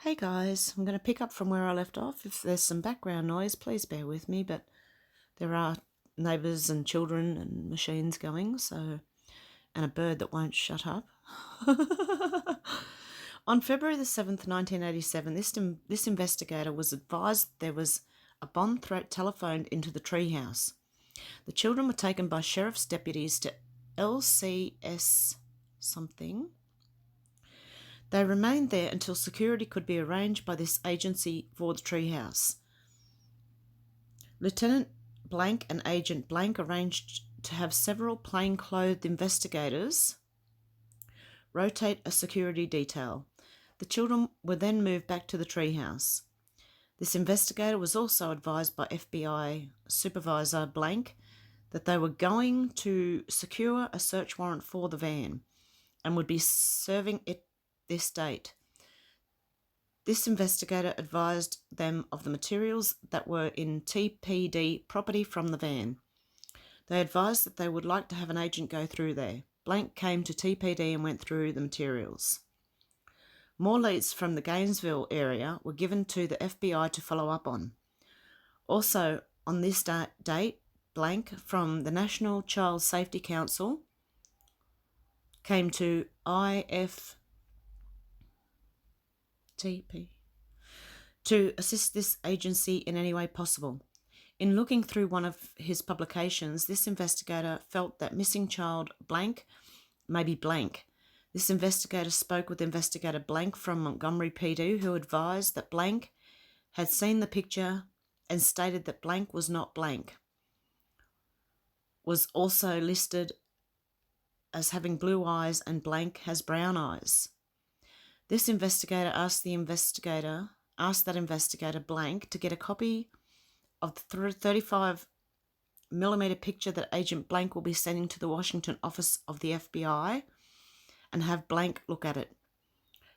Hey guys, I'm going to pick up from where I left off. If there's some background noise, please bear with me, but there are neighbours and children and machines going, and a bird that won't shut up. On February the 7th, 1987, this investigator was advised there was a bomb threat telephoned into the treehouse. The children were taken by sheriff's deputies to LCS something. They remained there until security could be arranged by this agency for the treehouse. Lieutenant Blank and Agent Blank arranged to have several plain-clothed investigators rotate a security detail. The children were then moved back to the treehouse. This investigator was also advised by FBI Supervisor Blank that they were going to secure a search warrant for the van and would be serving it this date. This investigator advised them of the materials that were in TPD property from the van. They advised that they would like to have an agent go through there. Blank came to TPD and went through the materials. More leads from the Gainesville area were given to the FBI to follow up on. Also, on this date, Blank from the National Child Safety Council came to IFTP to assist this agency in any way possible. In looking through one of his publications, this investigator felt that missing child Blank may be Blank. This investigator spoke with Investigator Blank from Montgomery PD, who advised that Blank had seen the picture and stated that Blank was not Blank. Was also listed as having blue eyes and Blank has brown eyes. This investigator asked that investigator Blank to get a copy of the 35mm picture that Agent Blank will be sending to the Washington office of the FBI and have Blank look at it.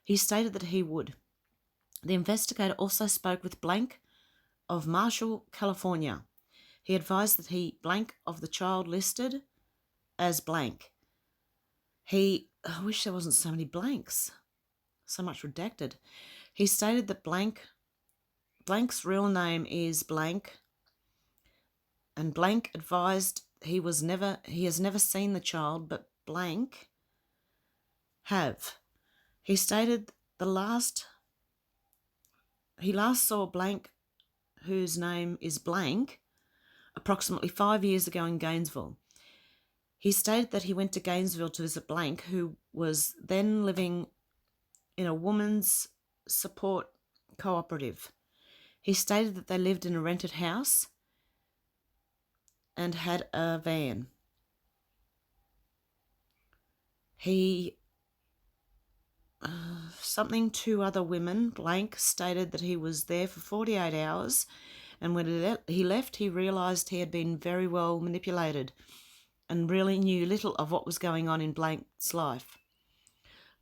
He stated that he would. The investigator also spoke with Blank of Marshall, California. He advised that Blank of the child listed as Blank. I wish there wasn't so many blanks, so much redacted. He stated that Blank's real name is Blank, and Blank advised he has never seen the child, but Blank have. He stated he last saw Blank, whose name is Blank, approximately 5 years ago in Gainesville. He stated that he went to Gainesville to visit Blank, who was then living in a woman's support cooperative. He stated that they lived in a rented house and had a van. Two other women, Blank stated that he was there for 48 hours, and when he left, he realised he had been very well manipulated and really knew little of what was going on in Blank's life.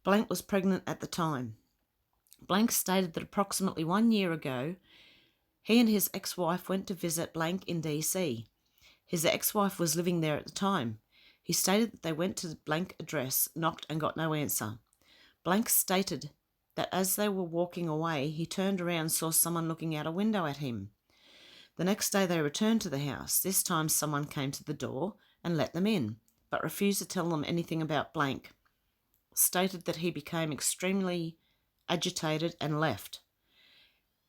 Blank was pregnant at the time. Blank stated that approximately 1 year ago, he and his ex-wife went to visit Blank in DC. His ex-wife was living there at the time. He stated that they went to the Blank address, knocked and got no answer. Blank stated that as they were walking away, he turned around and saw someone looking out a window at him. The next day they returned to the house. This time someone came to the door and let them in, but refused to tell them anything about Blank. Stated that he became extremely agitated and left.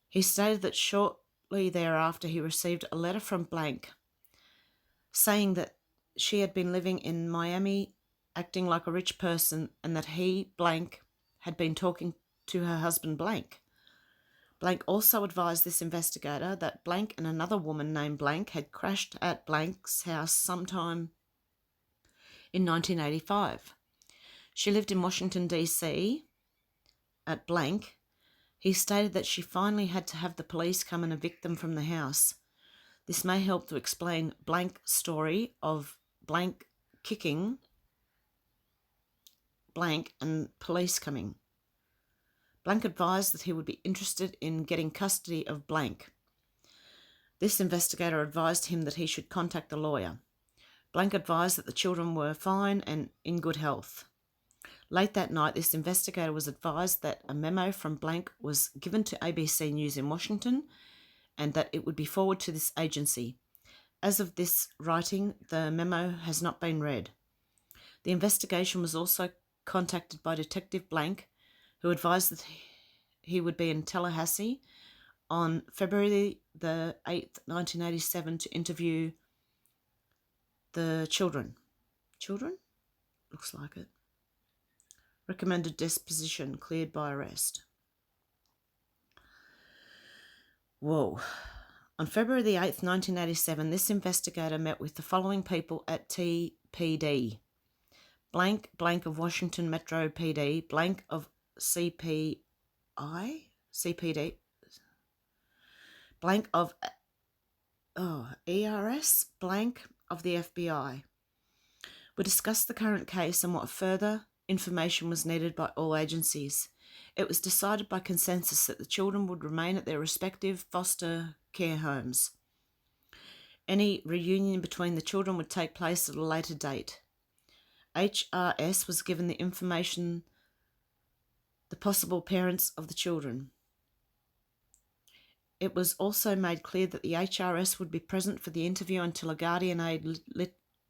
He stated that shortly thereafter he received a letter from Blank saying that she had been living in Miami acting like a rich person and that he, Blank, had been talking to her husband Blank. Blank also advised this investigator that Blank and another woman named Blank had crashed at Blank's house sometime in 1985. She lived in Washington, D.C. at Blank. He stated that she finally had to have the police come and evict them from the house. This may help to explain Blank's story of Blank kicking Blank and police coming. Blank advised that he would be interested in getting custody of Blank. This investigator advised him that he should contact a lawyer. Blank advised that the children were fine and in good health. Late that night, this investigator was advised that a memo from blank was given to ABC News in Washington and that it would be forwarded to this agency. As of this writing, the memo has not been read. The investigation was also contacted by Detective Blank, who advised that he would be in Tallahassee on February the 8th, 1987, to interview the children. Children? Looks like it. Recommended disposition, cleared by arrest. Whoa. On February the 8th, 1987, this investigator met with the following people at TPD. Blank, blank of Washington Metro PD, blank of CPD, blank of ERS, blank of the FBI. We discussed the current case and what further information was needed by all agencies. It was decided by consensus that the children would remain at their respective foster care homes. Any reunion between the children would take place at a later date. HRS was given the information, the possible parents of the children. It was also made clear that the HRS would be present for the interview until a guardian ad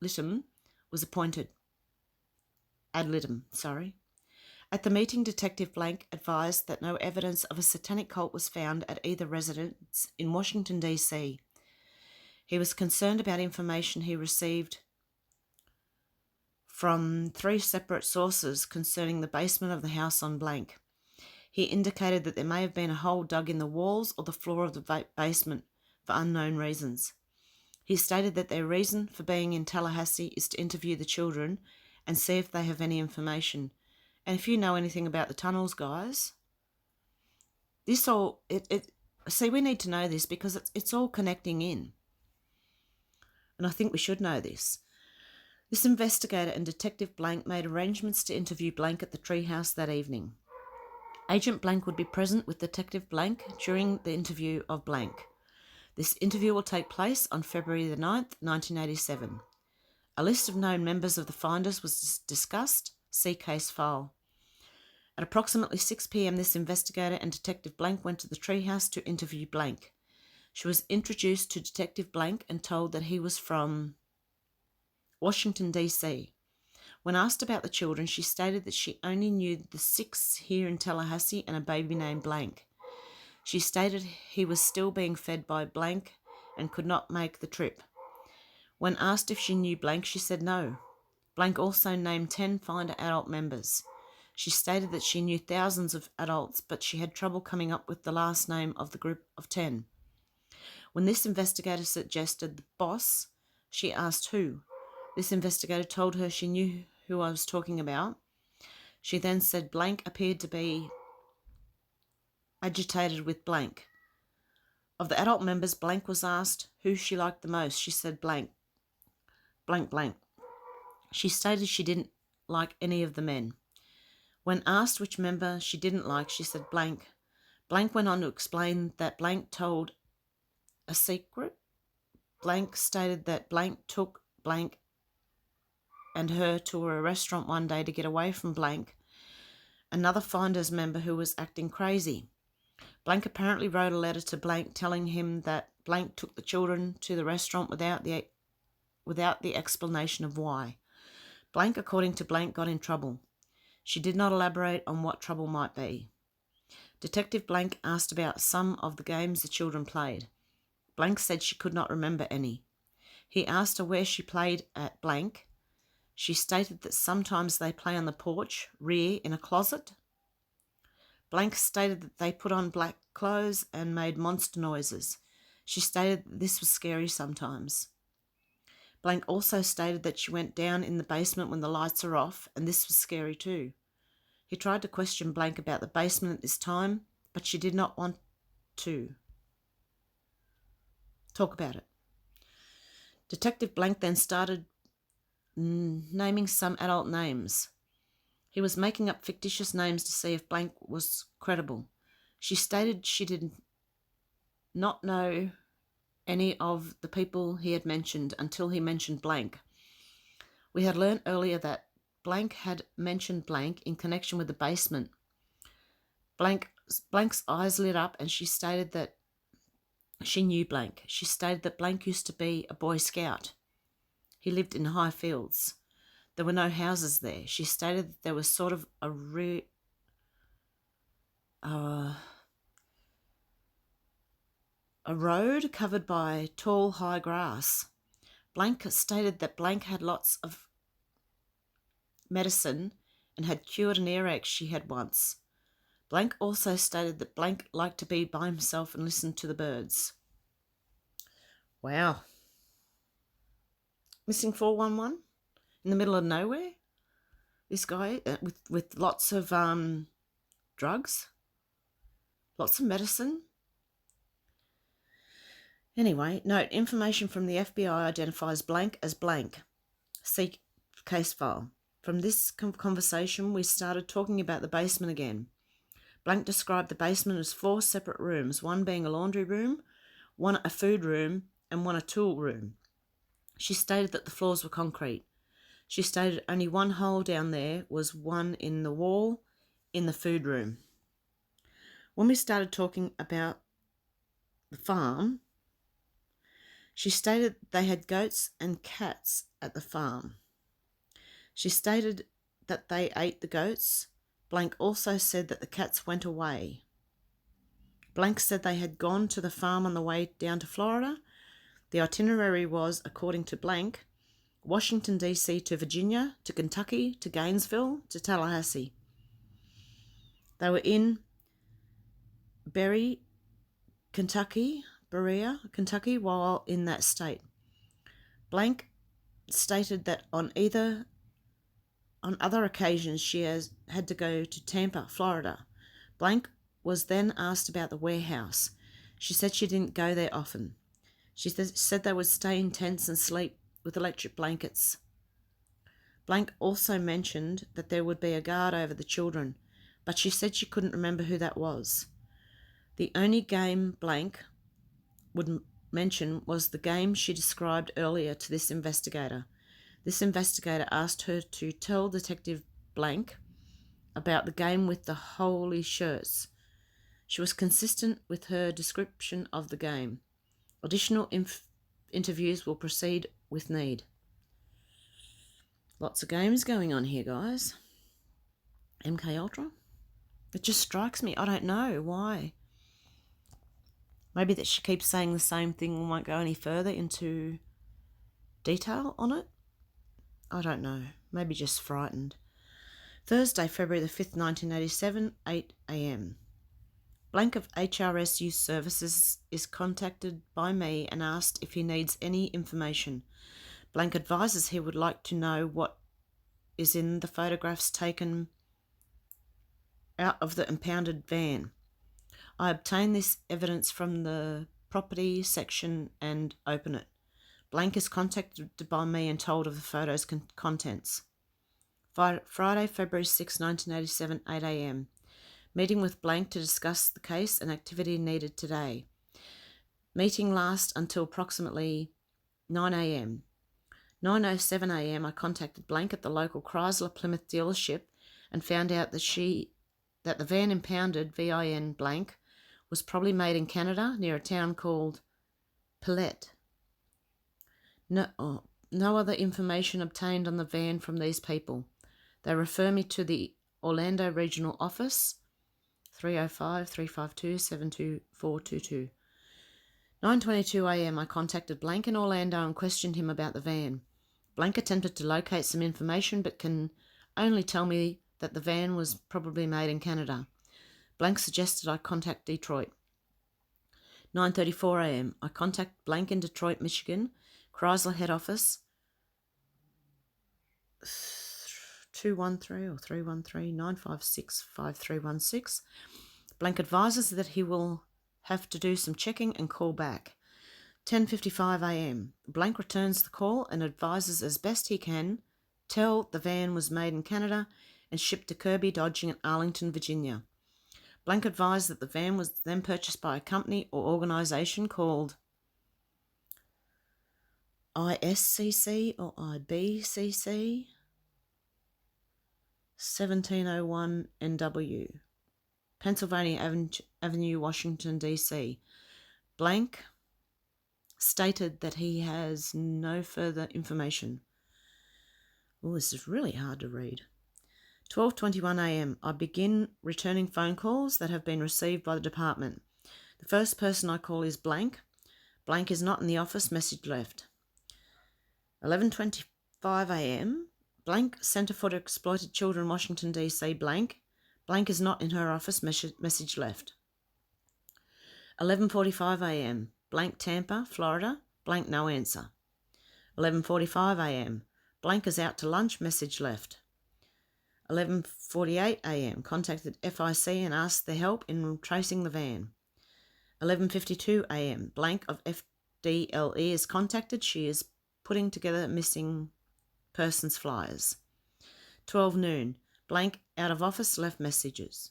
litem was appointed. Ad litem, sorry. At the meeting, Detective Blank advised that no evidence of a satanic cult was found at either residence in Washington, D.C. He was concerned about information he received from 3 separate sources concerning the basement of the house on blank. He indicated that there may have been a hole dug in the walls or the floor of the basement for unknown reasons. He stated that their reason for being in Tallahassee is to interview the children and see if they have any information. And if you know anything about the tunnels, guys, we need to know this because it's all connecting in. And I think we should know this. This investigator and Detective Blank made arrangements to interview Blank at the treehouse that evening. Agent Blank would be present with Detective Blank during the interview of Blank. This interview will take place on February the 9th, 1987. A list of known members of the finders was discussed. See case file. At approximately 6 p.m, this investigator and Detective Blank went to the treehouse to interview Blank. She was introduced to Detective Blank and told that he was from Washington, D.C. When asked about the children, she stated that she only knew the 6 here in Tallahassee and a baby named Blank. She stated he was still being fed by Blank and could not make the trip. When asked if she knew Blank, she said no. Blank also named 10 Finder adult members. She stated that she knew thousands of adults, but she had trouble coming up with the last name of the group of 10. When this investigator suggested the boss, she asked who. This investigator told her she knew who I was talking about. She then said Blank appeared to be agitated with Blank. Of the adult members, Blank was asked who she liked the most. She said blank. She stated she didn't like any of the men. When asked which member she didn't like, she said blank. Blank went on to explain that Blank told a secret. Blank stated that Blank took Blank and her to a restaurant one day to get away from Blank, another Finders member who was acting crazy. Blank apparently wrote a letter to Blank telling him that Blank took the children to the restaurant without the explanation of why. Blank, according to Blank, got in trouble. She did not elaborate on what trouble might be. Detective Blank asked about some of the games the children played. Blank said she could not remember any. He asked her where she played at Blank. She stated that sometimes they play on the porch, rear, in a closet. Blank stated that they put on black clothes and made monster noises. She stated that this was scary sometimes. Blank also stated that she went down in the basement when the lights are off, and this was scary too. He tried to question Blank about the basement at this time, but she did not want to talk about it. Detective Blank then started naming some adult names. He was making up fictitious names to see if Blank was credible. She stated she did not know any of the people he had mentioned until he mentioned Blank. We had learnt earlier that Blank had mentioned Blank in connection with the basement. Blank's eyes lit up and she stated that she knew Blank. She stated that Blank used to be a Boy Scout. He lived in high fields. There were no houses there. She stated that there was sort of a road covered by tall, high grass. Blank stated that Blank had lots of medicine and had cured an earache she had once. Blank also stated that Blank liked to be by himself and listen to the birds. Wow. Missing 411 in the middle of nowhere? This guy with lots of drugs? Lots of medicine? Anyway, note, information from the FBI identifies Blank as Blank. See case file. From this conversation, we started talking about the basement again. Blank described the basement as 4 separate rooms, one being a laundry room, one a food room, and one a tool room. She stated that the floors were concrete. She stated only one hole down there was one in the wall in the food room. When we started talking about the farm, she stated they had goats and cats at the farm. She stated that they ate the goats. Blank also said that the cats went away. Blank said they had gone to the farm on the way down to Florida. The itinerary was, according to Blank, Washington, D.C. to Virginia, to Kentucky, to Gainesville, to Tallahassee. They were in Berea, Kentucky, while in that state. Blank stated that on other occasions she had to go to Tampa, Florida. Blank was then asked about the warehouse. She said she didn't go there often. She said they would stay in tents and sleep with electric blankets. Blank also mentioned that there would be a guard over the children, but she said she couldn't remember who that was. The only game Blank would mention was the game she described earlier to this investigator. This investigator asked her to tell Detective Blank about the game with the holy shirts. She was consistent with her description of the game. Additional interviews will proceed with need. Lots of games going on here, guys. MK Ultra? It just strikes me. I don't know why. Maybe that she keeps saying the same thing and won't go any further into detail on it. I don't know. Maybe just frightened. Thursday, February the 5th, 1987, 8 a.m. Blank of HRS Youth Services is contacted by me and asked if he needs any information. Blank advises he would like to know what is in the photographs taken out of the impounded van. I obtained this evidence from the property section and open it. Blank is contacted by me and told of the photos' contents. Friday, February 6, 1987, 8 a.m. Meeting with Blank to discuss the case and activity needed today. Meeting lasts until approximately 9 a.m. 9:07 a.m. I contacted Blank at the local Chrysler Plymouth dealership and found out that the van impounded, VIN Blank, was probably made in Canada near a town called Pilette. No other information obtained on the van from these people. They refer me to the Orlando Regional Office, 305-352-72422. 9:22 a.m. I contacted Blank in Orlando and questioned him about the van. Blank attempted to locate some information but can only tell me that the van was probably made in Canada. Blank suggested I contact Detroit. 9:34 a.m. I contact Blank in Detroit, Michigan, Chrysler head office, 213 or 313-956-5316. Blank advises that he will have to do some checking and call back. 10:55 a.m. Blank returns the call and advises as best he can tell the van was made in Canada and shipped to Kirby Dodging in Arlington, Virginia. Blank advised that the van was then purchased by a company or organisation called ISCC or IBCC. 1701 NW, Pennsylvania Avenue, Washington, D.C. Blank stated that he has no further information. Oh, this is really hard to read. 12:21 a.m. I begin returning phone calls that have been received by the department. The first person I call is blank. Blank is not in the office, message left. 11:25 a.m. Blank, Centre for Exploited Children, Washington, D.C. Blank. Blank is not in her office, message left. 11:45 a.m. Blank, Tampa, Florida. Blank, no answer. 11:45 a.m. Blank is out to lunch, message left. 11:48 a.m. Contacted FIC and asked their help in tracing the van. 11:52 a.m. Blank of FDLE is contacted. She is putting together missing persons flyers. 12 noon. Blank out of office, left message.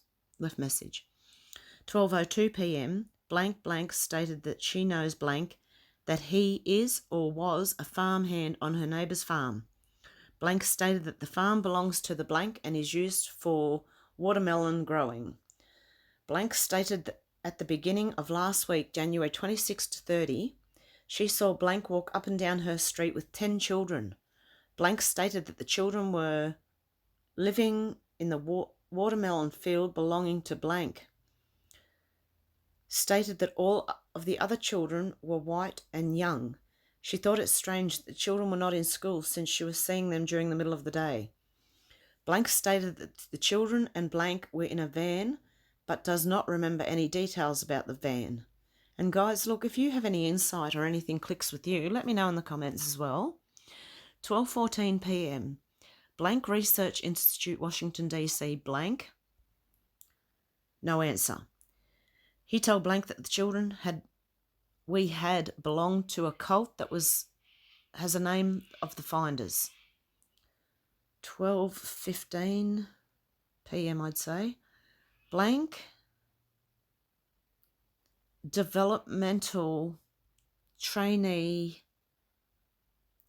12:02 p.m. Blank stated that she knows blank that he is or was a farmhand on her neighbour's farm. Blank stated that the farm belongs to the blank and is used for watermelon growing. Blank stated that at the beginning of last week, January 26 to 30, she saw blank walk up and down her street with 10 children. Blank stated that the children were living in the watermelon field belonging to blank. Stated that all of the other children were white and young. She thought it strange that the children were not in school since she was seeing them during the middle of the day. Blank stated that the children and blank were in a van, but does not remember any details about the van. And guys, look, if you have any insight or anything clicks with you, let me know in the comments as well. 12:14 p.m. Blank Research Institute, Washington, D.C. Blank. No answer. He told blank that the children we had belonged to a cult that has a name of the finders. 12:15 p.m. I'd say. Blank developmental trainee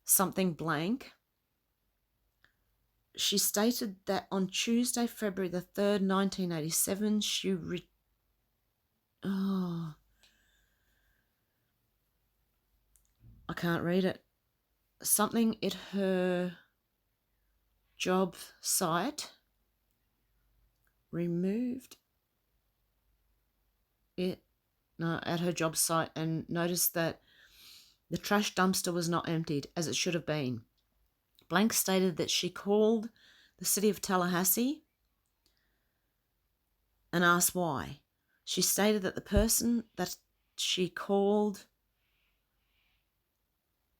something blank. She stated that on Tuesday, February the 3rd, 1987, I can't read it. Something at her job site removed it at her job site and noticed that the trash dumpster was not emptied as it should have been. Blank stated that she called the city of Tallahassee and asked why. She stated that the person that she called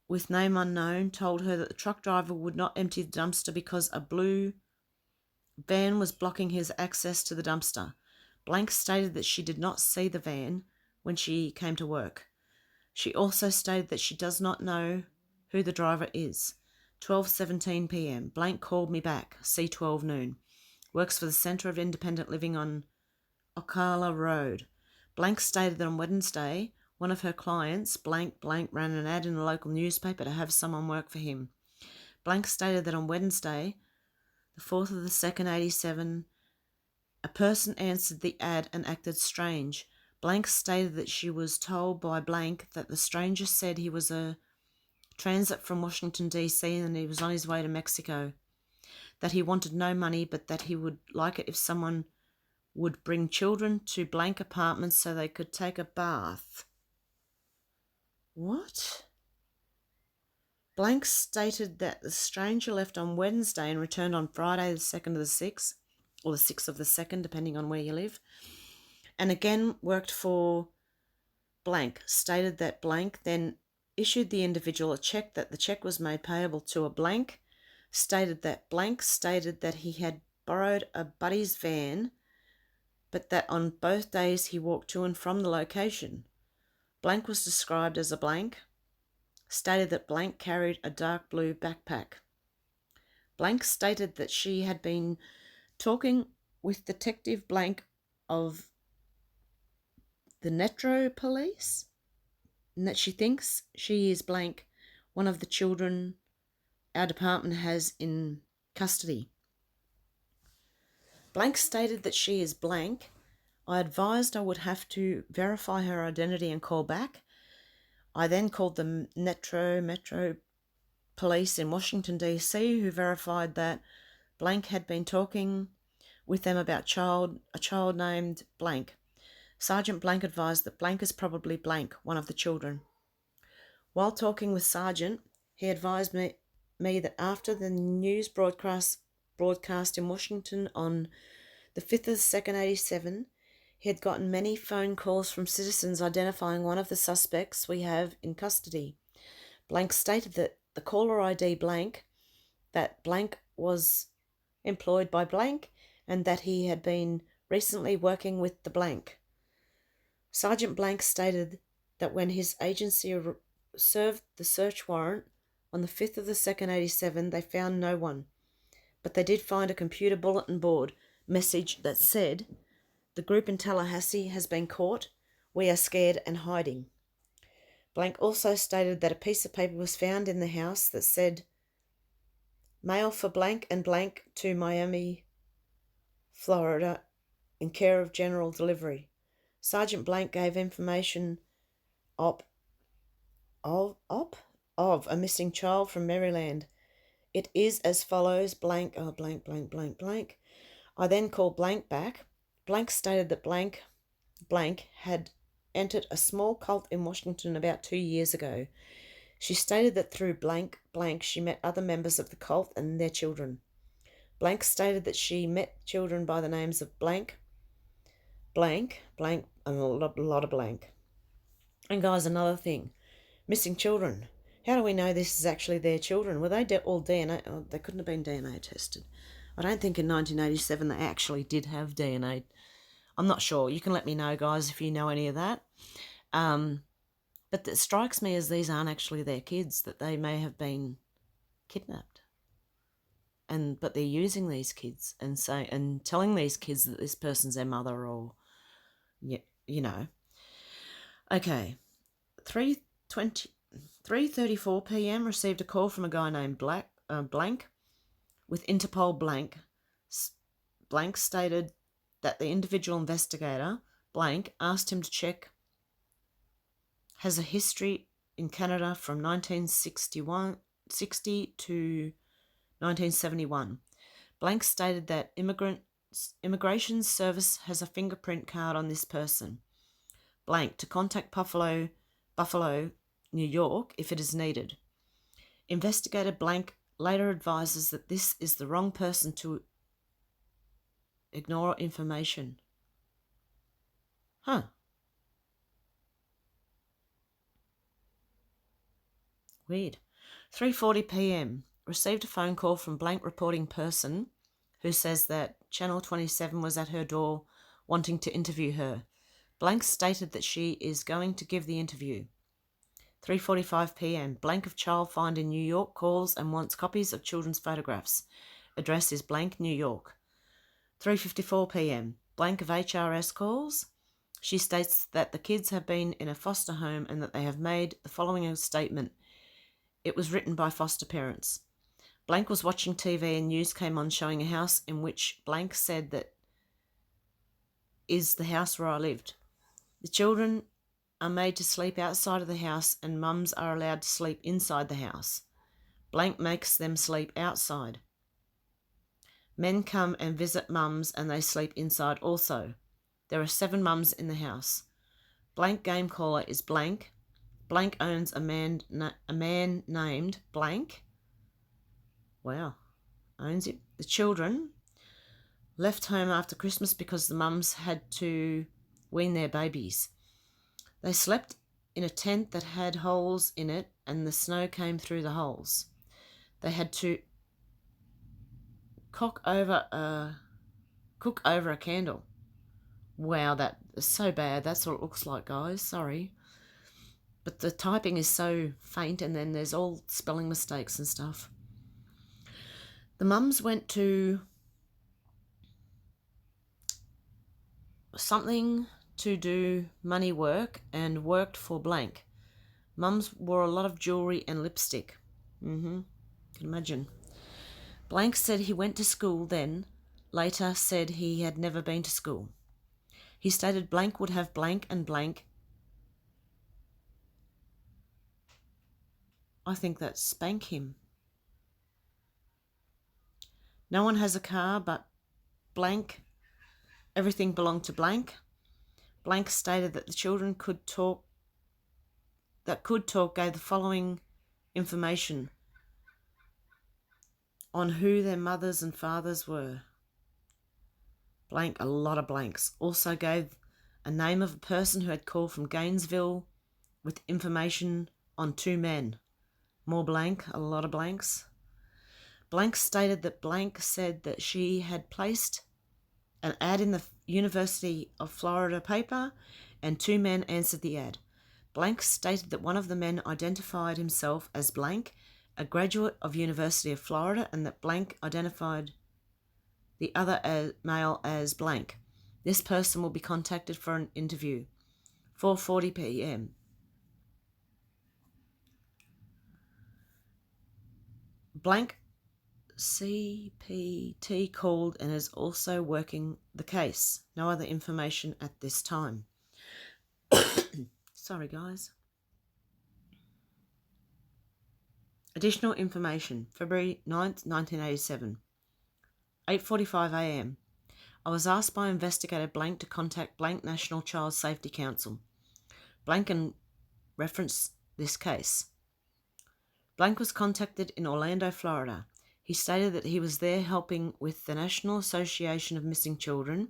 with name unknown told her that the truck driver would not empty the dumpster because a blue van was blocking his access to the dumpster. Blank stated that she did not see the van when she came to work. She also stated that she does not know who the driver is. 12:17 p.m. Blank called me back. C12 noon. Works for the Centre of Independent Living on Ocala Road. Blank stated that on Wednesday, one of her clients, blank ran an ad in the local newspaper to have someone work for him. Blank stated that on Wednesday, the 4th of the 2nd, 87, a person answered the ad and acted strange. Blank stated that she was told by blank that the stranger said he was a transit from Washington, D.C. and he was on his way to Mexico, that he wanted no money but that he would like it if someone would bring children to blank apartments so they could take a bath. What? Blank stated that the stranger left on Wednesday and returned on Friday the 2nd of the 6th, or the 6th of the 2nd, depending on where you live, and again worked for blank. Stated that blank then issued the individual a check, that the check was made payable to a blank. Stated that blank stated that he had borrowed a buddy's van, but that on both days he walked to and from the location. Blank was described as a blank. Stated that blank carried a dark blue backpack. Blank stated that she had been talking with Detective Blank of the Metro Police, and that she thinks she is blank, one of the children our department has in custody. Blank stated that she is blank. I advised I would have to verify her identity and call back. I then called the Metro Police in Washington, D.C., who verified that blank had been talking with them about a child named blank. Sergeant Blank advised that blank is probably blank, one of the children. While talking with Sergeant, he advised me that after the news broadcast in Washington on the 5th of 2nd, 87, he had gotten many phone calls from citizens identifying one of the suspects we have in custody. Blank stated that the caller ID blank, that blank was employed by blank, and that he had been recently working with the blank. Sergeant Blank stated that when his agency served the search warrant on the 5th of the 2nd, 87, they found no one. But they did find a computer bulletin board message that said, "The group in Tallahassee has been caught. We are scared and hiding." Blank also stated that a piece of paper was found in the house that said, "Mail for blank and blank to Miami, Florida, in care of general delivery." Sergeant Blank gave information of a missing child from Maryland. It is as follows, blank, blank, blank, blank, blank. I then called blank back. Blank stated that blank had entered a small cult in Washington about 2 years ago. She stated that through blank she met other members of the cult and their children. Blank stated that she met children by the names of blank, and a lot of blank. And guys, another thing, missing children. How do we know this is actually their children? Were they all DNA? Oh, they couldn't have been DNA tested. I don't think in 1987 they actually did have DNA. I'm not sure. You can let me know, guys, if you know any of that. But it strikes me as these aren't actually their kids, that they may have been kidnapped. But they're using these kids and telling these kids that this person's their mother, or you know. Okay, 3:34 p.m. received a call from a guy named Blank with Interpol Blank. Blank stated that the individual investigator, Blank, asked him to check has a history in Canada from 1960 to 1971. Blank stated that Immigration Service has a fingerprint card on this person. Blank to contact Buffalo, New York, if it is needed. Investigator Blank later advises that this is the wrong person to ignore information. Weird. 3:40 p.m. Received a phone call from Blank reporting person who says that Channel 27 was at her door wanting to interview her. Blank stated that she is going to give the interview. 3:45 p.m. Blank of child find in New York calls and wants copies of children's photographs. Address is blank, New York. 3:54 p.m. Blank of HRS calls. She states that the kids have been in a foster home and that they have made the following statement. It was written by foster parents. Blank was watching TV and news came on showing a house in which Blank said that is the house where I lived. The children are made to sleep outside of the house and mums are allowed to sleep inside the house. Blank makes them sleep outside. Men come and visit mums and they sleep inside also. There are 7 mums in the house. Blank game caller is Blank. Blank owns a man named Blank. Wow, owns it. The children left home after Christmas because the mums had to wean their babies. They slept in a tent that had holes in it and the snow came through the holes. They had to cook over a candle. Wow, that is so bad. That's what it looks like, guys. Sorry. But the typing is so faint and then there's all spelling mistakes and stuff. The mums went to something to do money work and worked for Blank. Mums wore a lot of jewellery and lipstick. Can imagine. Blank said he went to school then, later said he had never been to school. He stated blank would have blank and blank. I think that's spank him. No one has a car but blank. Everything belonged to blank. Blank stated that the children could talk gave the following information on who their mothers and fathers were. Blank, a lot of blanks. Also gave a name of a person who had called from Gainesville with information on 2 men. More blank, a lot of blanks. Blank stated that blank said that she had placed an ad in the University of Florida paper and 2 men answered the ad. Blank stated that one of the men identified himself as blank, a graduate of University of Florida, and that blank identified the other male as blank. This person will be contacted for an interview. 4:40 p.m. Blank CPT called and is also working the case. No other information at this time. Sorry, guys. Additional information. February 9th, 1987. 8:45 a.m. I was asked by investigator blank to contact blank National Child Safety Council. Blank and reference this case. Blank was contacted in Orlando, Florida. He stated that he was there helping with the National Association of Missing Children,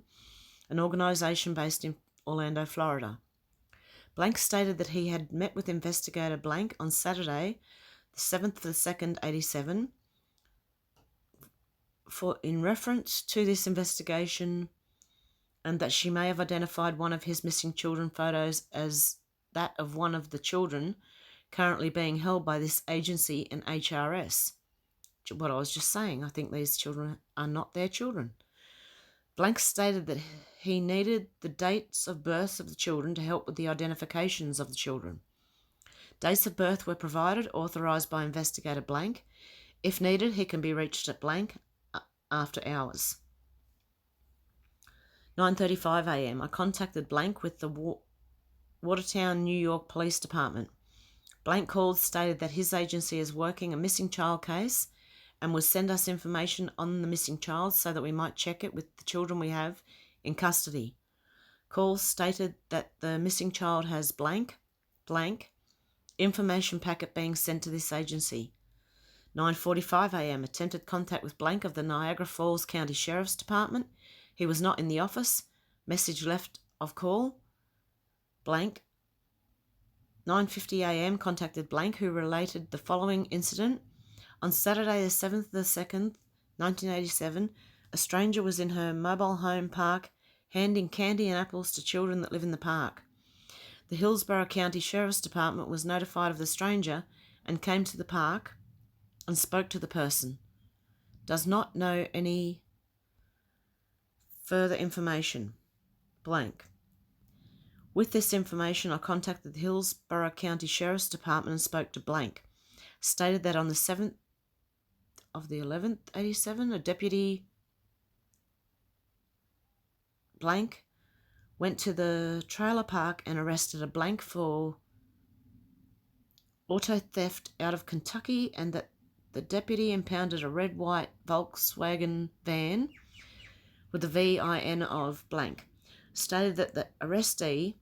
an organization based in Orlando, Florida. Blank stated that he had met with investigator blank on Saturday, the 7th of the 2nd, 87, in reference to this investigation, and that she may have identified one of his missing children photos as that of one of the children currently being held by this agency and HRS. What I was just saying, I think these children are not their children. Blank stated that he needed the dates of births of the children to help with the identifications of the children. Dates of birth were provided, authorised by investigator blank. If needed, he can be reached at blank after hours. 9:35 a.m. I contacted blank with the Watertown, New York Police Department. Blank called, stated that his agency is working a missing child case and would send us information on the missing child so that we might check it with the children we have in custody. Call stated that the missing child has blank, information packet being sent to this agency. 9:45 a.m. Attempted contact with blank of the Niagara Falls County Sheriff's Department. He was not in the office. Message left of call. Blank. 9:50 a.m. contacted blank who related the following incident. On Saturday the 7th of the 2nd, 1987, a stranger was in her mobile home park handing candy and apples to children that live in the park. The Hillsborough County Sheriff's Department was notified of the stranger and came to the park and spoke to the person. Does not know any further information. Blank. With this information, I contacted the Hillsborough County Sheriff's Department and spoke to blank. Stated that on the 7th of the 11th, 87, a deputy blank went to the trailer park and arrested a blank for auto theft out of Kentucky, and that the deputy impounded a red-white Volkswagen van with the VIN of blank. Stated that the arrestee,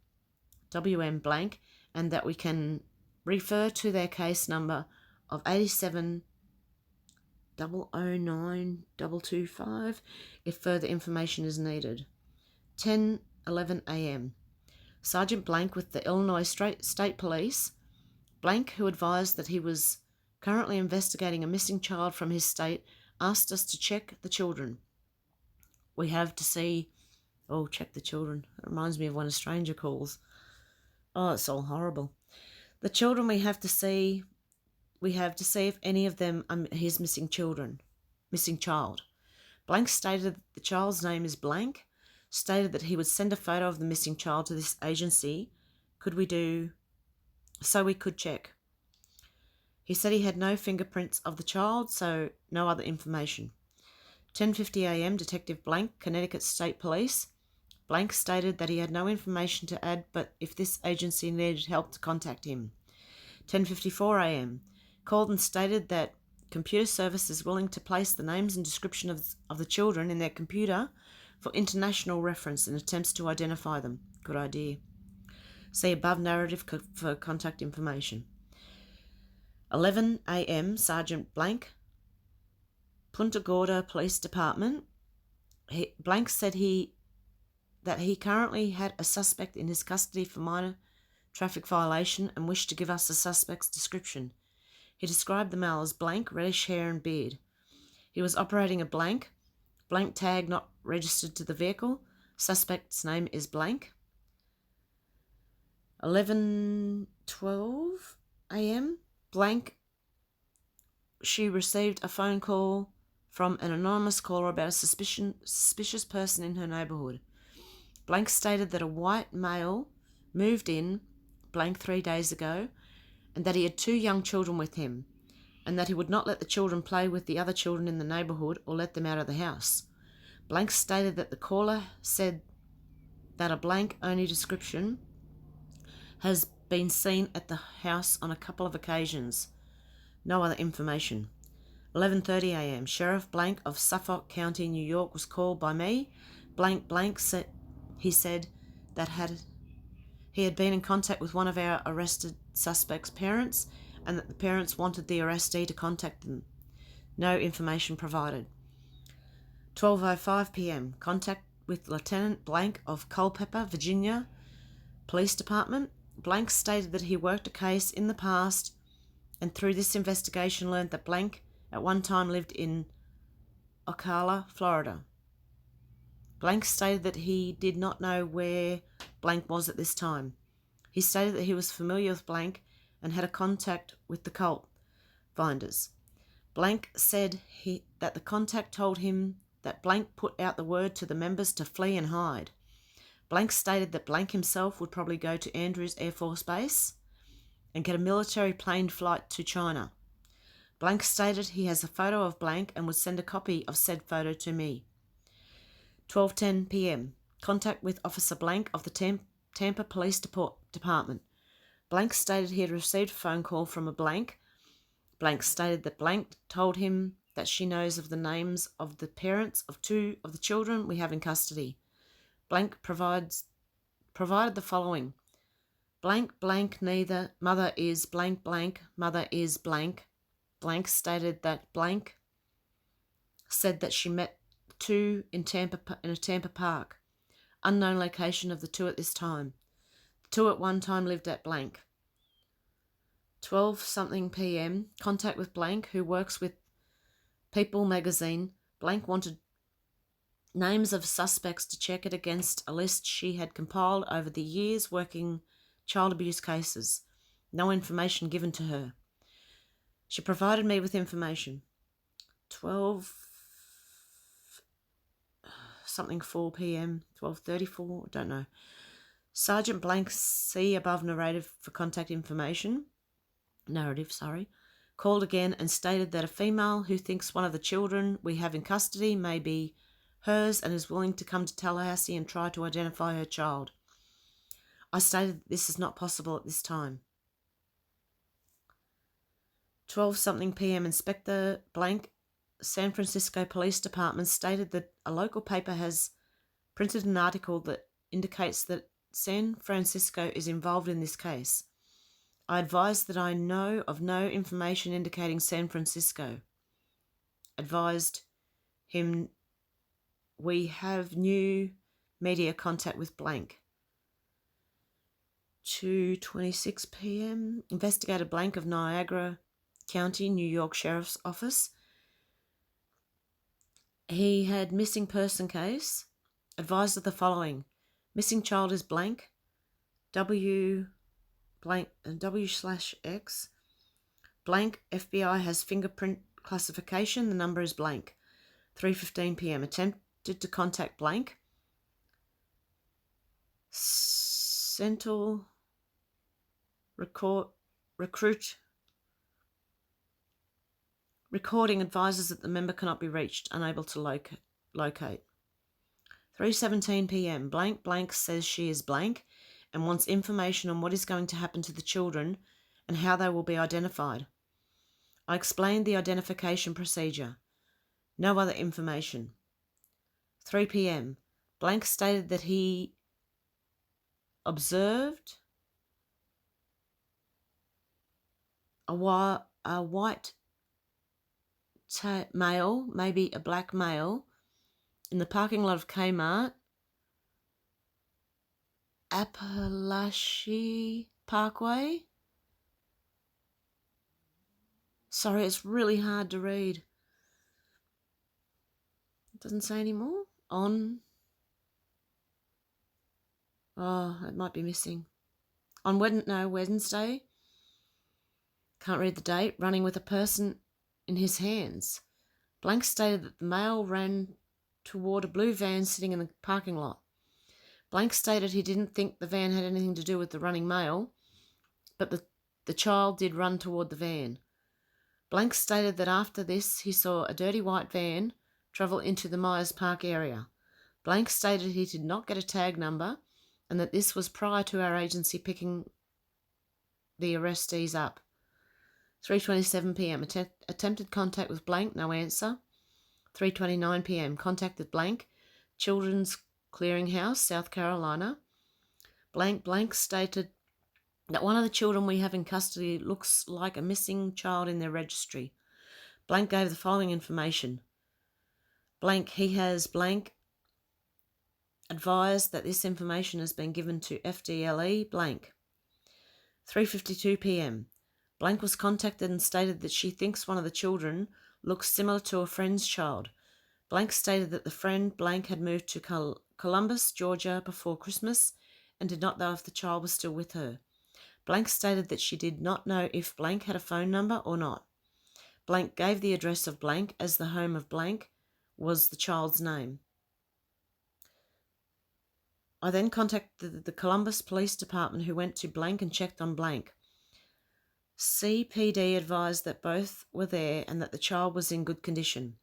WM blank, and that we can refer to their case number of 87009225 if further information is needed. 10:11 a.m. Sergeant blank with the Illinois State Police, blank, who advised that he was currently investigating a missing child from his state, asked us to check the children. We have to see... Oh, check the children. It reminds me of when a stranger calls. Oh, it's all horrible. The children we have to see if any of them are his missing child. Blank stated that the child's name is blank, stated that he would send a photo of the missing child to this agency. So we could check. He said he had no fingerprints of the child, so no other information. 10:50 a.m. Detective Blank, Connecticut State Police. Blank stated that he had no information to add, but if this agency needed help to contact him. 10:54 a.m. Called and stated that computer service is willing to place the names and description of the children in their computer for international reference in attempts to identify them. Good idea. See above narrative for contact information. 11 a.m. Sergeant Blank, Punta Gorda Police Department. Blank said that he currently had a suspect in his custody for minor traffic violation and wished to give us the suspect's description. He described the male as blank, reddish hair and beard. He was operating a blank tag not registered to the vehicle. Suspect's name is blank. 11:12 a.m. Blank, she received a phone call from an anonymous caller about a suspicious person in her neighbourhood. Blank stated that a white male moved in blank 3 days ago and that he had 2 young children with him and that he would not let the children play with the other children in the neighbourhood or let them out of the house. Blank stated that the caller said that a blank only description has been seen at the house on a couple of occasions. No other information. 11:30 a.m. Sheriff Blank of Suffolk County, New York was called by me. Blank said that he had been in contact with one of our arrested suspect's parents and that the parents wanted the arrestee to contact them. No information provided. 12:05 p.m. Contact with Lieutenant Blank of Culpeper, Virginia Police Department. Blank stated that he worked a case in the past and through this investigation learned that Blank at one time lived in Ocala, Florida. Blank stated that he did not know where Blank was at this time. He stated that he was familiar with Blank and had a contact with the cult finders. Blank said that the contact told him that Blank put out the word to the members to flee and hide. Blank stated that Blank himself would probably go to Andrews Air Force Base and get a military plane flight to China. Blank stated he has a photo of Blank and would send a copy of said photo to me. 12:10 p.m. Contact with Officer Blank of the Tampa Police Department. Blank stated he had received a phone call from a Blank. Blank stated that Blank told him that she knows of the names of the parents of 2 of the children we have in custody. Blank provided the following. Blank neither mother is blank mother is blank. Blank stated that Blank said that she met 2 in a Tampa park. Unknown location of the 2 at this time. The 2 at one time lived at blank. 12-something p.m. Contact with Blank, who works with People magazine. Blank wanted names of suspects to check it against a list she had compiled over the years working child abuse cases. No information given to her. She provided me with information. 12:4 p.m. 12:34, don't know. Sergeant Blank, see above narrative for contact information. Called again and stated that a female who thinks one of the children we have in custody may be hers and is willing to come to Tallahassee and try to identify her child. I stated that this is not possible at this time. 12-something p.m. Inspector Blank, San Francisco Police Department, stated that a local paper has printed an article that indicates that San Francisco is involved in this case. I advised that I know of no information indicating San Francisco. Advised him we have new media contact with Blank. 2:26 p.m. Investigator Blank of Niagara County, New York Sheriff's Office. He had missing person case. Advised of the following. Missing child is blank. W/X. Blank. FBI has fingerprint classification. The number is blank. 3:15 p.m. Attempted to contact Blank. Central recruit. Recording advises that the member cannot be reached, unable to locate. 3:17 p.m. Blank blank says she is blank and wants information on what is going to happen to the children and how they will be identified. I explained the identification procedure. No other information. 3 p.m. Blank stated that he observed a white male, maybe a black male, in the parking lot of Kmart, Appalachia Parkway. Sorry, it's really hard to read. It doesn't say anymore. It might be missing. On Wednesday. Can't read the date. Running with a person in his hands. Blank stated that the male ran toward a blue van sitting in the parking lot. Blank stated he didn't think the van had anything to do with the running male, but the child did run toward the van. Blank stated that after this he saw a dirty white van travel into the Myers Park area. Blank stated he did not get a tag number and that this was prior to our agency picking the arrestees up. 3:27 p.m. Attempted contact with Blank, no answer. 3:29 p.m. Contacted Blank, Children's Clearinghouse, South Carolina. Blank stated that one of the children we have in custody looks like a missing child in their registry. Blank gave the following information. He has advised that this information has been given to FDLE Blank. 3:52 p.m. Blank was contacted and stated that she thinks one of the children looks similar to a friend's child. Blank stated that the friend Blank had moved to Columbus, Georgia before Christmas and did not know if the child was still with her. Blank stated that she did not know if Blank had a phone number or not. Blank gave the address of Blank as the home of Blank was the child's name. I then contacted the Columbus Police Department who went to Blank and checked on Blank. CPD advised that both were there and that the child was in good condition.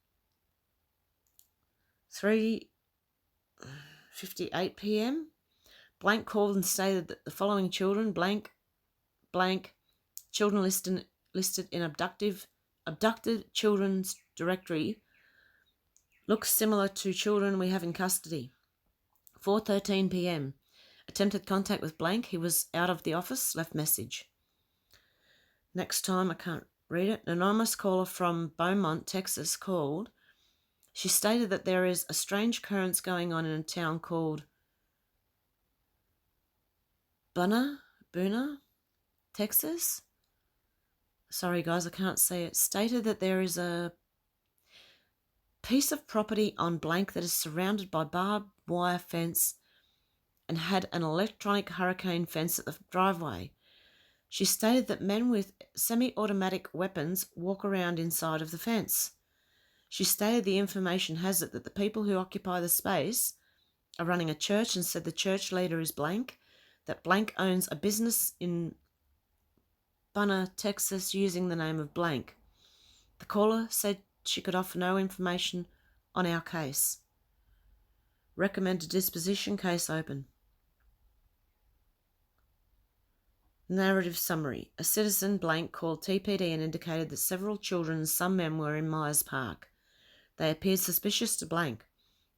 3:58 p.m. Blank called and stated that the following children, blank, children listed in abducted children's directory, look similar to children we have in custody. 4:13 p.m. Attempted contact with Blank. He was out of the office, left message. Next time, I can't read it. An anonymous caller from Beaumont, Texas called. She stated that there is a strange occurrence going on in a town called Buna, Texas. Sorry guys, I can't say it. Stated that there is a piece of property on Blank that is surrounded by barbed wire fence and had an electronic hurricane fence at the driveway. She stated that men with semi-automatic weapons walk around inside of the fence. She stated the information has it that the people who occupy the space are running a church and said the church leader is Blank, that Blank owns a business in Buna, Texas using the name of Blank. The caller said she could offer no information on our case. Recommended disposition, case open. Narrative summary. A citizen Blank called TPD and indicated that several children and some men were in Myers Park. They appeared suspicious to Blank.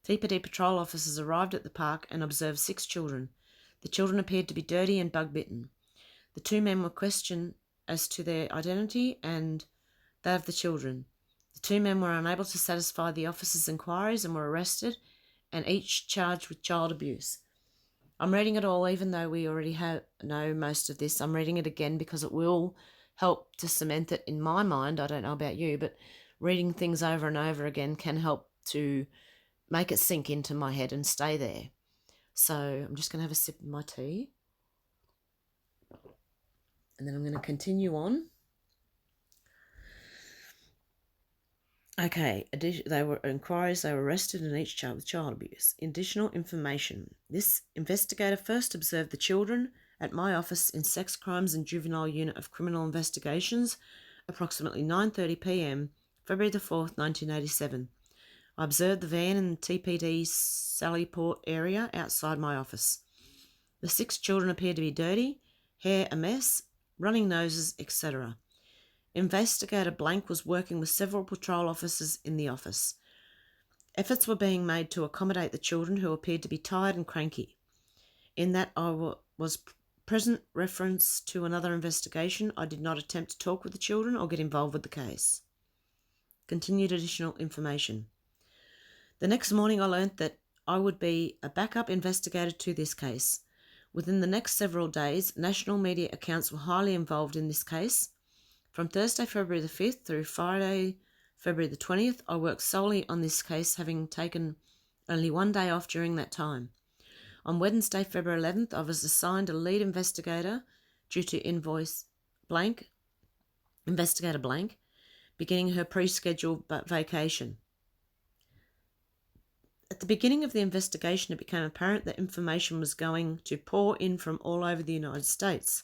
TPD patrol officers arrived at the park and observed 6 children. The children appeared to be dirty and bug-bitten. The 2 men were questioned as to their identity and that of the children. The 2 men were unable to satisfy the officers' inquiries and were arrested and each charged with child abuse. I'm reading it all even though we already know most of this. I'm reading it again because it will help to cement it in my mind. I don't know about you, but reading things over and over again can help to make it sink into my head and stay there. So I'm just going to have a sip of my tea. And then I'm going to continue on. Okay, they were inquiries, they were arrested and each charged with child abuse. Additional information. This investigator first observed the children at my office in Sex Crimes and Juvenile Unit of Criminal Investigations approximately 9:30 p.m. February the 4th, 1987. I observed the van in the TPD Sallyport area outside my office. The 6 children appeared to be dirty, hair a mess, running noses, etc. Investigator Blank was working with several patrol officers in the office. Efforts were being made to accommodate the children who appeared to be tired and cranky. In that I was present reference to another investigation, I did not attempt to talk with the children or get involved with the case. Continued additional information. The next morning I learnt that I would be a backup investigator to this case. Within the next several days, national media accounts were highly involved in this case. From Thursday, February the 5th through Friday, February the 20th, I worked solely on this case, having taken only one day off during that time. On Wednesday, February 11th, I was assigned a lead investigator due to Investigator Blank, beginning her pre-scheduled vacation. At the beginning of the investigation, it became apparent that information was going to pour in from all over the United States.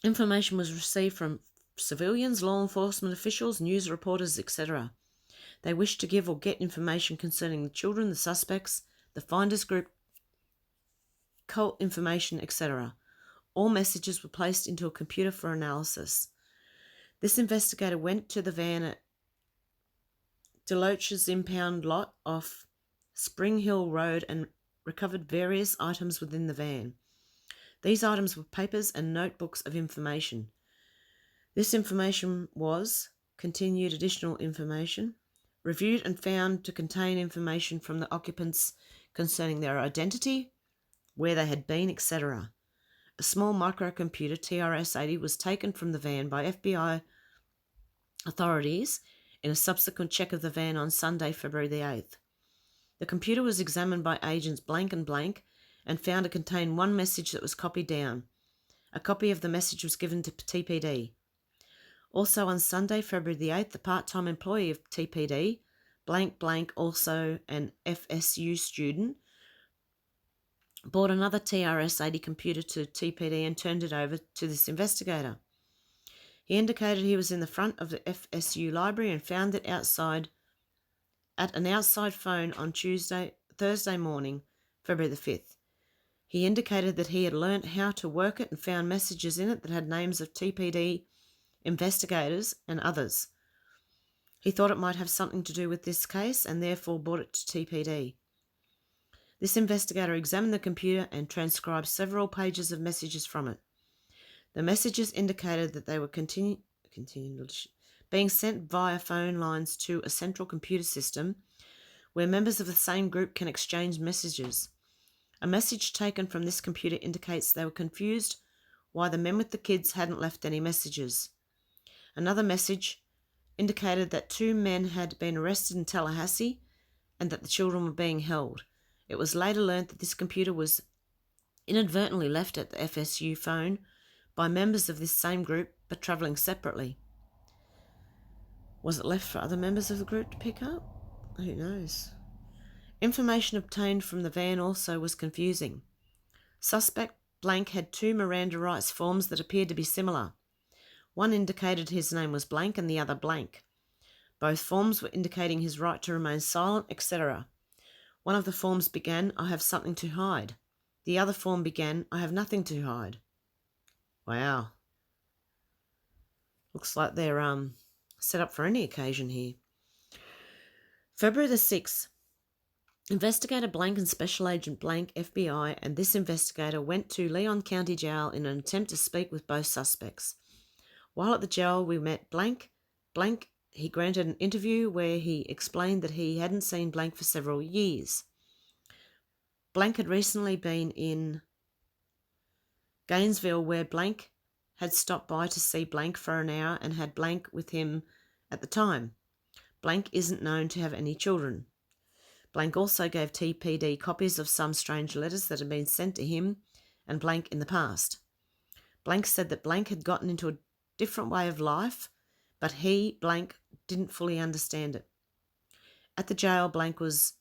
Information was received from civilians, law enforcement officials, news reporters, etc. They wished to give or get information concerning the children, the suspects, the finders group, cult information, etc. All messages were placed into a computer for analysis. This investigator went to the van at Deloach's impound lot off Spring Hill Road and recovered various items within the van. These items were papers and notebooks of information. This information was, continued additional information, reviewed and found to contain information from the occupants concerning their identity, where they had been, etc. A small microcomputer, TRS-80, was taken from the van by FBI authorities in a subsequent check of the van on Sunday, February the 8th. The computer was examined by agents Blank and Blank and found to contain one message that was copied down. A copy of the message was given to TPD. Also on Sunday, February the 8th, the part-time employee of TPD, Blank Blank, also an FSU student, bought another TRS-80 computer to TPD and turned it over to this investigator. He indicated he was in the front of the FSU library and found it at an outside phone on Thursday morning, February the 5th. He indicated that he had learnt how to work it and found messages in it that had names of TPD investigators and others. He thought it might have something to do with this case and therefore brought it to TPD. This investigator examined the computer and transcribed several pages of messages from it. The messages indicated that they were being sent via phone lines to a central computer system where members of the same group can exchange messages. A message taken from this computer indicates they were confused why the men with the kids hadn't left any messages. Another message indicated that 2 men had been arrested in Tallahassee and that the children were being held. It was later learnt that this computer was inadvertently left at the FSU phone by members of this same group but travelling separately. Was it left for other members of the group to pick up? Who knows? Information obtained from the van also was confusing. Suspect Blank had 2 Miranda rights forms that appeared to be similar. One indicated his name was Blank and the other Blank. Both forms were indicating his right to remain silent, etc. One of the forms began, "I have something to hide." The other form began, "I have nothing to hide." Wow. Looks like they're set up for any occasion here. February the 6th. Investigator Blank and Special Agent Blank, FBI, and this investigator went to Leon County Jail in an attempt to speak with both suspects. While at the jail, we met Blank. He granted an interview where he explained that he hadn't seen Blank for several years. Blank had recently been in Gainesville where Blank had stopped by to see Blank for an hour and had Blank with him at the time. Blank isn't known to have any children. Blank also gave TPD copies of some strange letters that had been sent to him and Blank in the past. Blank said that Blank had gotten into a different way of life, but he, Blank, didn't fully understand it. At the jail, Blank was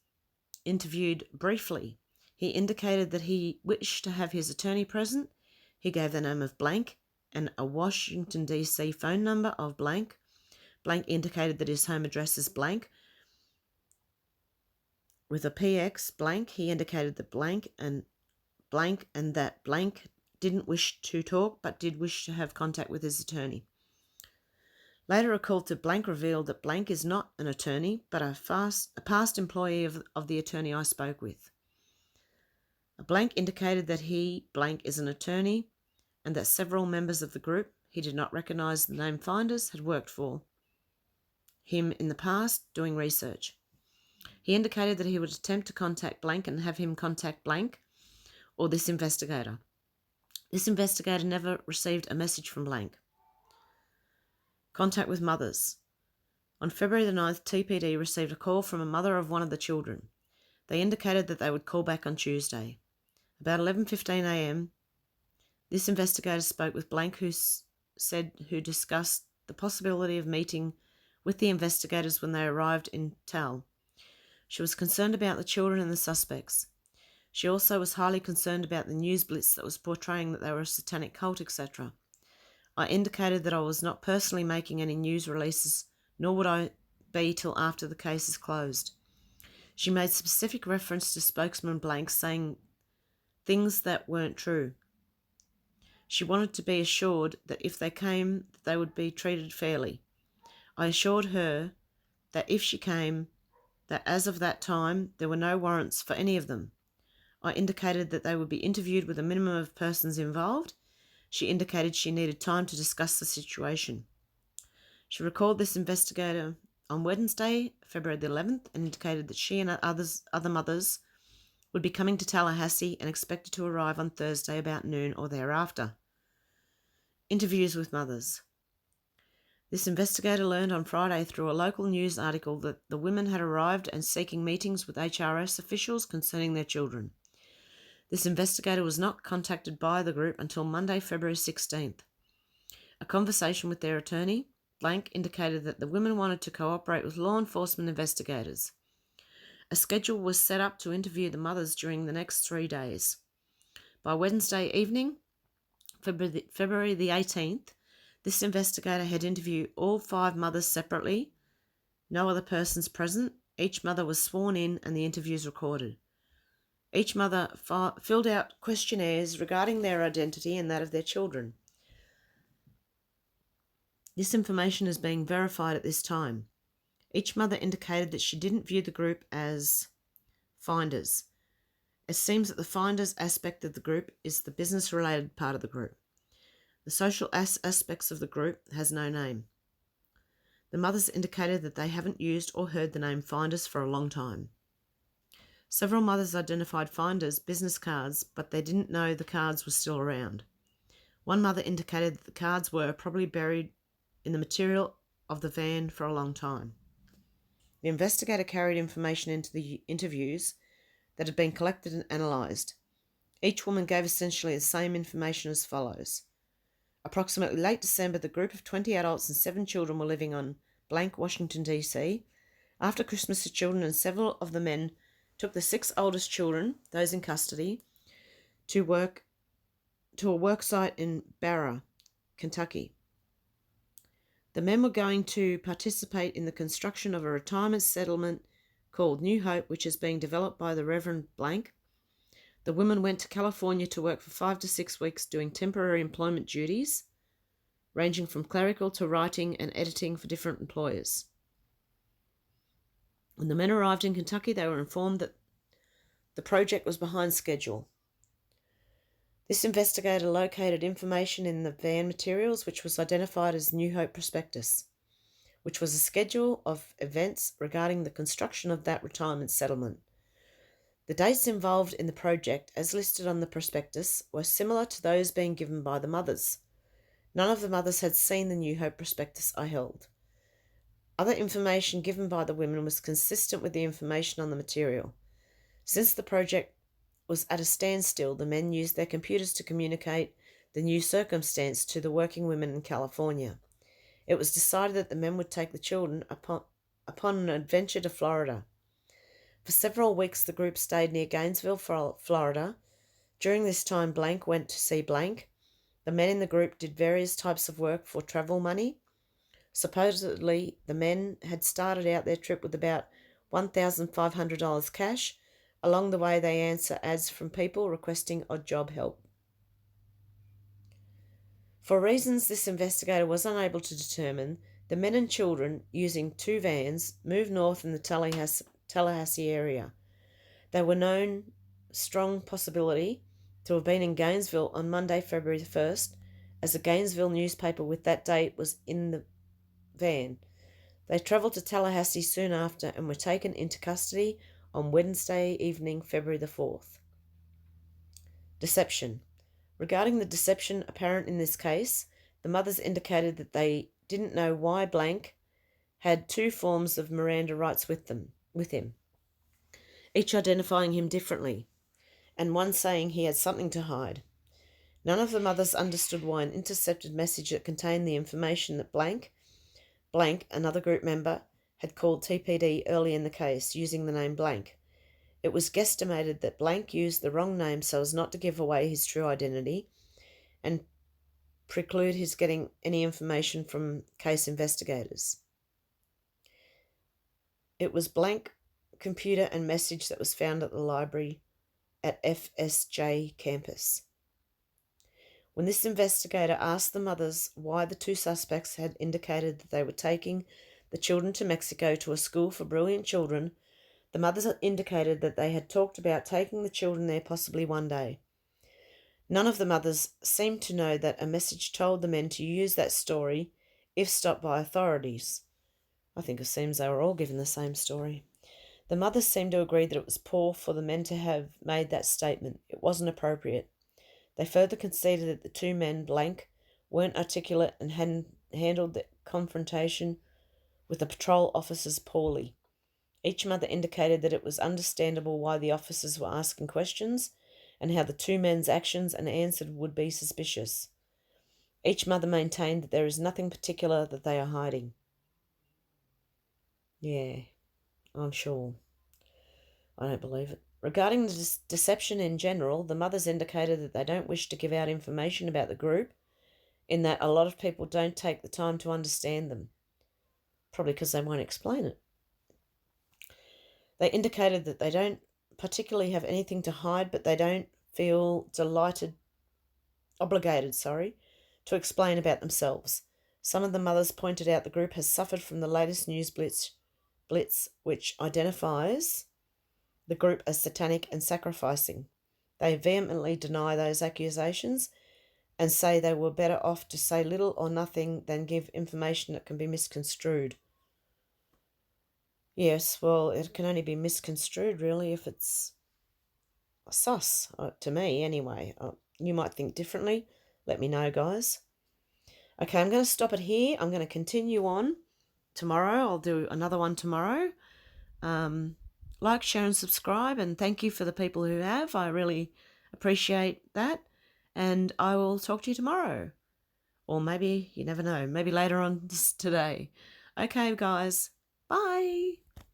interviewed briefly. He indicated that he wished to have his attorney present. He gave the name of Blank and a Washington, D.C. phone number of Blank. Blank indicated that his home address is blank. With a PX blank, he indicated that blank and that blank didn't wish to talk but did wish to have contact with his attorney. Later, a call to blank revealed that blank is not an attorney but a past employee of the attorney I spoke with. A blank indicated that he blank is an attorney and that several members of the group he did not recognise the name finders had worked for him in the past doing research. He indicated that he would attempt to contact blank and have him contact blank or this investigator. This investigator never received a message from blank. Contact with mothers. On February the 9th, TPD received a call from a mother of one of the children. They indicated that they would call back on Tuesday. About 11:15 a.m., this investigator spoke with blank who discussed the possibility of meeting with the investigators when they arrived in Tal. She was concerned about the children and the suspects. She also was highly concerned about the news blitz that was portraying that they were a satanic cult, etc. I indicated that I was not personally making any news releases, nor would I be till after the case is closed. She made specific reference to spokesman blank saying things that weren't true. She wanted to be assured that if they came, they would be treated fairly. I assured her that if she came, that as of that time, there were no warrants for any of them. I indicated that they would be interviewed with a minimum of persons involved. She indicated she needed time to discuss the situation. She recalled this investigator on Wednesday, February the 11th, and indicated that she and other mothers would be coming to Tallahassee and expected to arrive on Thursday about noon or thereafter. Interviews with mothers. This investigator learned on Friday through a local news article that the women had arrived and seeking meetings with HRS officials concerning their children. This investigator was not contacted by the group until Monday, February 16th. A conversation with their attorney, blank, indicated that the women wanted to cooperate with law enforcement investigators. A schedule was set up to interview the mothers during the next 3 days. By Wednesday evening, February the 18th, this investigator had interviewed all 5 mothers separately, no other persons present. Each mother was sworn in and the interviews recorded. Each mother filled out questionnaires regarding their identity and that of their children. This information is being verified at this time. Each mother indicated that she didn't view the group as finders. It seems that the finders aspect of the group is the business-related part of the group. The social aspects of the group has no name. The mothers indicated that they haven't used or heard the name finders for a long time. Several mothers identified finders' business cards, but they didn't know the cards were still around. One mother indicated that the cards were probably buried in the material of the van for a long time. The investigator carried information into the interviews that had been collected and analysed. Each woman gave essentially the same information as follows. Approximately late December, the group of 20 adults and 7 children were living on blank Washington, D.C. After Christmas, the children and several of the men took the 6 oldest children, those in custody, to a work site in Barra, Kentucky. The men were going to participate in the construction of a retirement settlement called New Hope, which is being developed by the Reverend Blank. The women went to California to work for 5 to 6 weeks doing temporary employment duties, ranging from clerical to writing and editing for different employers. When the men arrived in Kentucky, they were informed that the project was behind schedule. This investigator located information in the van materials, which was identified as New Hope Prospectus, which was a schedule of events regarding the construction of that retirement settlement. The dates involved in the project, as listed on the prospectus, were similar to those being given by the mothers. None of the mothers had seen the New Hope prospectus I held. Other information given by the women was consistent with the information on the material. Since the project was at a standstill, the men used their computers to communicate the new circumstance to the working women in California. It was decided that the men would take the children upon an adventure to Florida. For several weeks, the group stayed near Gainesville, Florida. During this time, Blank went to see Blank. The men in the group did various types of work for travel money. Supposedly, the men had started out their trip with about $1,500 cash. Along the way, they answer ads from people requesting odd job help. For reasons this investigator was unable to determine, the men and children, using 2 vans, moved north in the Tallahassee area. They were known strong possibility to have been in Gainesville on Monday, February 1st, as a Gainesville newspaper with that date was in the van. They travelled to Tallahassee soon after and were taken into custody on Wednesday evening, February the 4th. Deception. Regarding the deception apparent in this case, the mothers indicated that they didn't know why blank had 2 forms of Miranda rights with him, each identifying him differently, and one saying he had something to hide. None of the mothers understood why an intercepted message that contained the information that blank, another group member, had called TPD early in the case using the name blank. It was guesstimated that blank used the wrong name so as not to give away his true identity and preclude his getting any information from case investigators. It was blank computer and message that was found at the library at FSJ campus. When this investigator asked the mothers why the 2 suspects had indicated that they were taking the children to Mexico to a school for brilliant children, the mothers indicated that they had talked about taking the children there possibly one day. None of the mothers seemed to know that a message told the men to use that story if stopped by authorities. I think it seems they were all given the same story. The mothers seemed to agree that it was poor for the men to have made that statement. It wasn't appropriate. They further conceded that the 2 men, blank, weren't articulate and hadn't handled the confrontation with the patrol officers poorly. Each mother indicated that it was understandable why the officers were asking questions and how the 2 men's actions and answers would be suspicious. Each mother maintained that there is nothing particular that they are hiding. Yeah, I'm sure. I don't believe it. Regarding the deception in general, the mothers indicated that they don't wish to give out information about the group, in that a lot of people don't take the time to understand them, probably because they won't explain it. They indicated that they don't particularly have anything to hide, but they don't feel obligated to explain about themselves. Some of the mothers pointed out the group has suffered from the latest news blitz which identifies the group as satanic and sacrificing. They vehemently deny those accusations and say they were better off to say little or nothing than give information that can be misconstrued. Yes, well, it can only be misconstrued, really, if it's sus, to me, anyway. You might think differently. Let me know, guys. Okay, I'm going to stop it here. I'm going to continue on tomorrow. I'll do another one tomorrow. Like, share, and subscribe, and thank you for the people who have. I really appreciate that. And I will talk to you tomorrow. Or maybe, you never know, maybe later on today. Okay, guys. Bye.